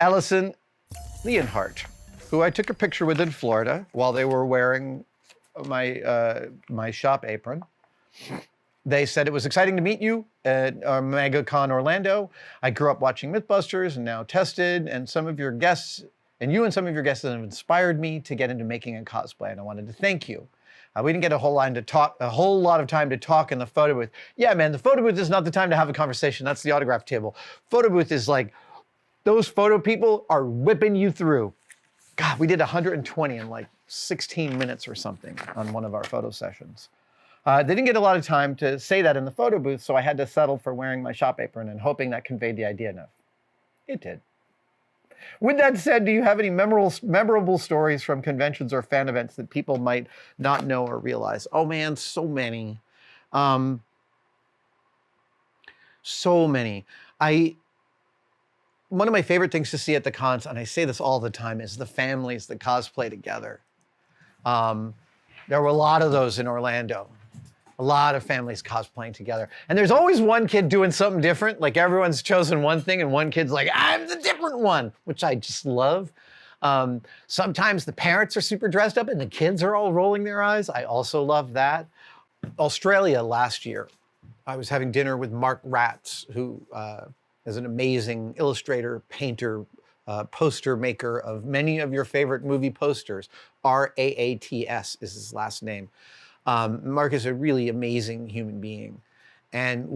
Allison Leonhardt, who I took a picture with in Florida while they were wearing my shop apron. They said, it was exciting to meet you at MegaCon Orlando. I grew up watching Mythbusters and now Tested, and some of your guests, and you and some of your guests have inspired me to get into making a cosplay, and I wanted to thank you. We didn't get a whole lot of time to talk in the photo booth. Yeah, man, the photo booth is not the time to have a conversation. That's the autograph table. Photo booth is like, those photo people are whipping you through. God, we did 120 in like 16 minutes or something on one of our photo sessions. They didn't get a lot of time to say that in the photo booth, so I had to settle for wearing my shop apron and hoping that conveyed the idea enough. It did. With that said, do you have any memorable stories from conventions or fan events that people might not know or realize? Oh man, so many. So many. One of my favorite things to see at the cons, and I say this all the time, is the families that cosplay together. There were a lot of those in Orlando. A lot of families cosplaying together. And there's always one kid doing something different. Like everyone's chosen one thing and one kid's like, I'm the different one, which I just love. Sometimes the parents are super dressed up and the kids are all rolling their eyes. I also love that. Australia last year, I was having dinner with Mark Ratz, who is an amazing illustrator, painter, poster maker of many of your favorite movie posters. R-A-A-T-S is his last name. Mark is a really amazing human being. And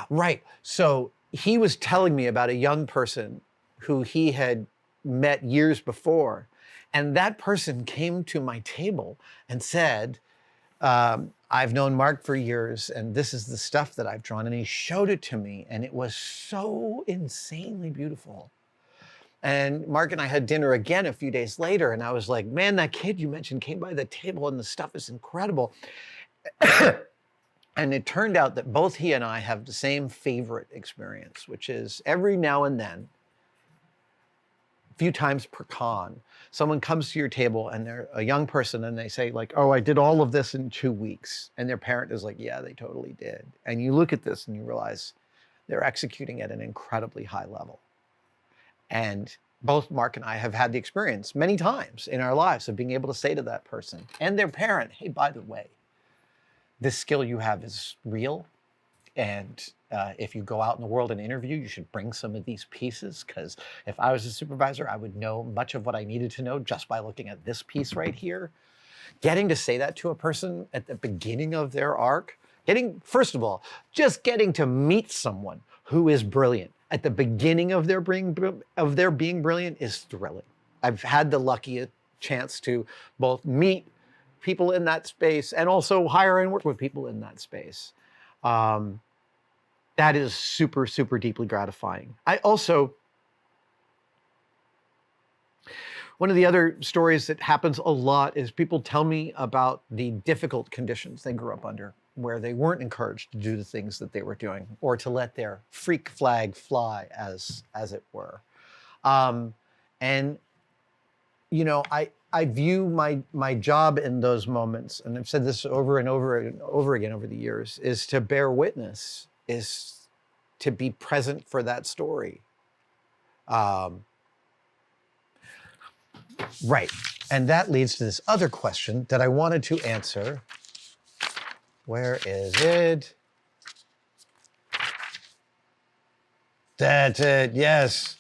right. So he was telling me about a young person who he had met years before. And that person came to my table and said, I've known Mark for years, and this is the stuff that I've drawn. And he showed it to me, and it was so insanely beautiful. And Mark and I had dinner again a few days later, and I was like, man, that kid you mentioned came by the table, and the stuff is incredible. And it turned out that both he and I have the same favorite experience, which is every now and then, a few times per con, someone comes to your table and they're a young person and they say like, oh, I did all of this in 2 weeks. And their parent is like, yeah, they totally did. And you look at this and you realize they're executing at an incredibly high level. And both Mark and I have had the experience many times in our lives of being able to say to that person and their parent, hey, by the way, this skill you have is real. And if you go out in the world and interview, you should bring some of these pieces, because if I was a supervisor, I would know much of what I needed to know just by looking at this piece right here. Getting to say that to a person at the beginning of their arc, first of all, just getting to meet someone who is brilliant at the beginning of their being brilliant is thrilling. I've had the lucky chance to both meet people in that space and also hire and work with people in that space. That is super, super deeply gratifying. One of the other stories that happens a lot is people tell me about the difficult conditions they grew up under, where they weren't encouraged to do the things that they were doing or to let their freak flag fly, as it were. And, you know, I view my job in those moments, and I've said this over and over and over again over the years, is to bear witness, is to be present for that story. Right, and that leads to this other question that I wanted to answer. Where is it? That's it, yes.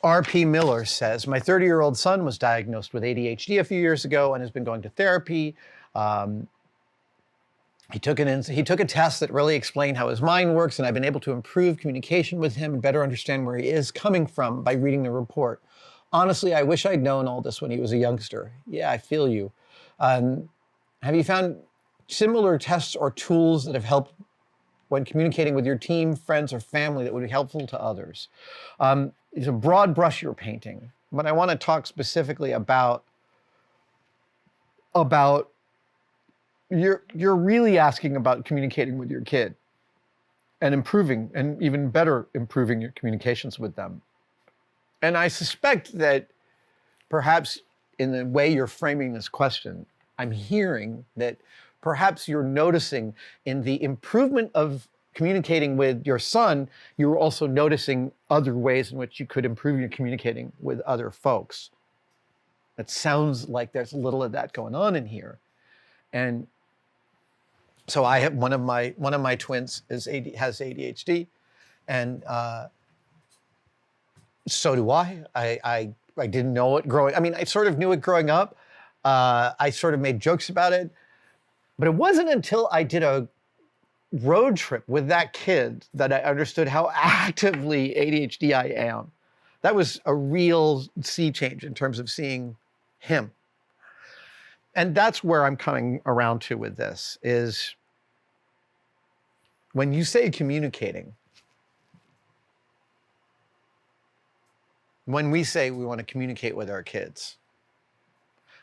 R.P. Miller says, my 30-year-old son was diagnosed with ADHD a few years ago and has been going to therapy. He took a test that really explained how his mind works, and I've been able to improve communication with him and better understand where he is coming from by reading the report. Honestly, I wish I'd known all this when he was a youngster. Yeah, I feel you. Have you found similar tests or tools that have helped when communicating with your team, friends, or family that would be helpful to others? It's a broad brush you're painting, but I want to talk specifically about you're really asking about communicating with your kid and improving, and even better, improving your communications with them. And I suspect that perhaps in the way you're framing this question, I'm hearing that perhaps you're noticing in the improvement of communicating with your son, you were also noticing other ways in which you could improve your communicating with other folks. It sounds like there's a little of that going on in here. And so I have one of my twins has ADHD, and so do I. I didn't know it growing. I mean, I sort of knew it growing up. I sort of made jokes about it, but it wasn't until I did a road trip with that kid that I understood how actively ADHD I am. That was a real sea change in terms of seeing him. And that's where I'm coming around to with this, is when you say communicating, when we say we want to communicate with our kids,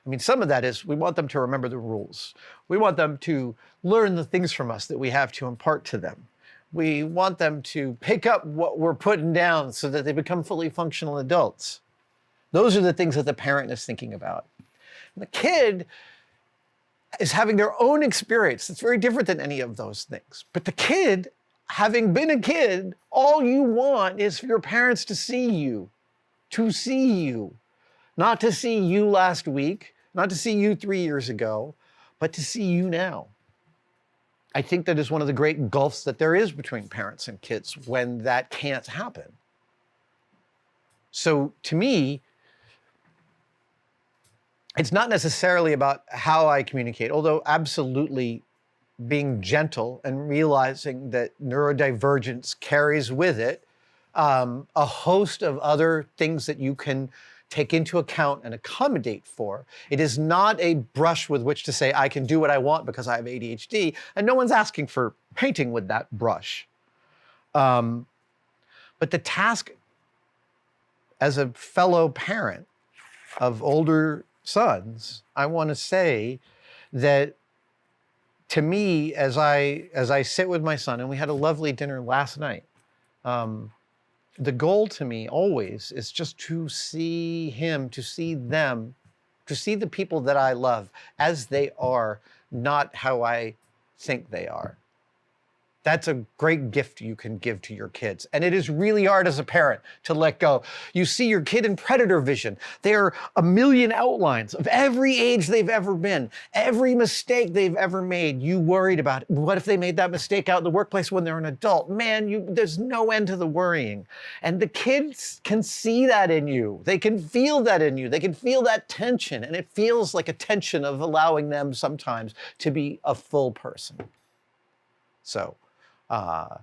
I mean, some of that is we want them to remember the rules. We want them to learn the things from us that we have to impart to them. We want them to pick up what we're putting down so that they become fully functional adults. Those are the things that the parent is thinking about. And the kid is having their own experience. It's very different than any of those things. But the kid, having been a kid, all you want is for your parents to see you. Not to see you last week, not to see you 3 years ago, but to see you now. I think that is one of the great gulfs that there is between parents and kids when that can't happen. So to me, it's not necessarily about how I communicate, although absolutely being gentle and realizing that neurodivergence carries with it a host of other things that you can take into account and accommodate for. It is not a brush with which to say, I can do what I want because I have ADHD, and no one's asking for painting with that brush. But the task as a fellow parent of older sons, I want to say that to me, as I sit with my son, and we had a lovely dinner last night, the goal to me always is just to see him, to see them, to see the people that I love as they are, not how I think they are. That's a great gift you can give to your kids. And it is really hard as a parent to let go. You see your kid in predator vision. There are a million outlines of every age they've ever been, every mistake they've ever made. You worried about it. What if they made that mistake out in the workplace when they're an adult? Man, there's no end to the worrying. And the kids can see that in you. They can feel that in you. They can feel that tension. And it feels like a tension of allowing them sometimes to be a full person. So, there's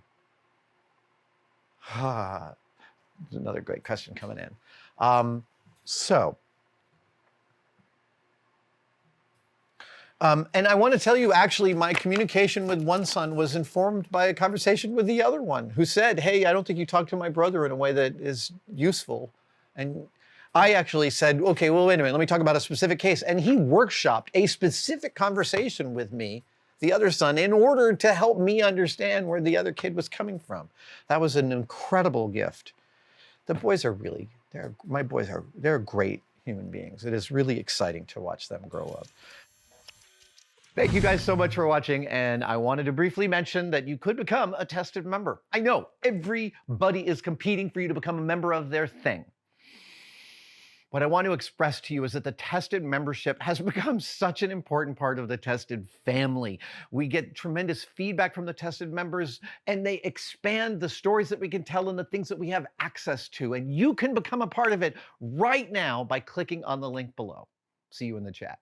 another great question coming in. And I want to tell you, actually, my communication with one son was informed by a conversation with the other one who said, hey, I don't think you talked to my brother in a way that is useful. And I actually said, okay, well, wait a minute, let me talk about a specific case. And he workshopped a specific conversation with me, the other son, in order to help me understand where the other kid was coming from. That was an incredible gift. The boys are really, they're great human beings. It is really exciting to watch them grow up. Thank you guys so much for watching, and I wanted to briefly mention that you could become a tested member. I know, everybody is competing for you to become a member of their thing. What I want to express to you is that the Tested membership has become such an important part of the Tested family. We get tremendous feedback from the Tested members, and they expand the stories that we can tell and the things that we have access to. And you can become a part of it right now by clicking on the link below. See you in the chat.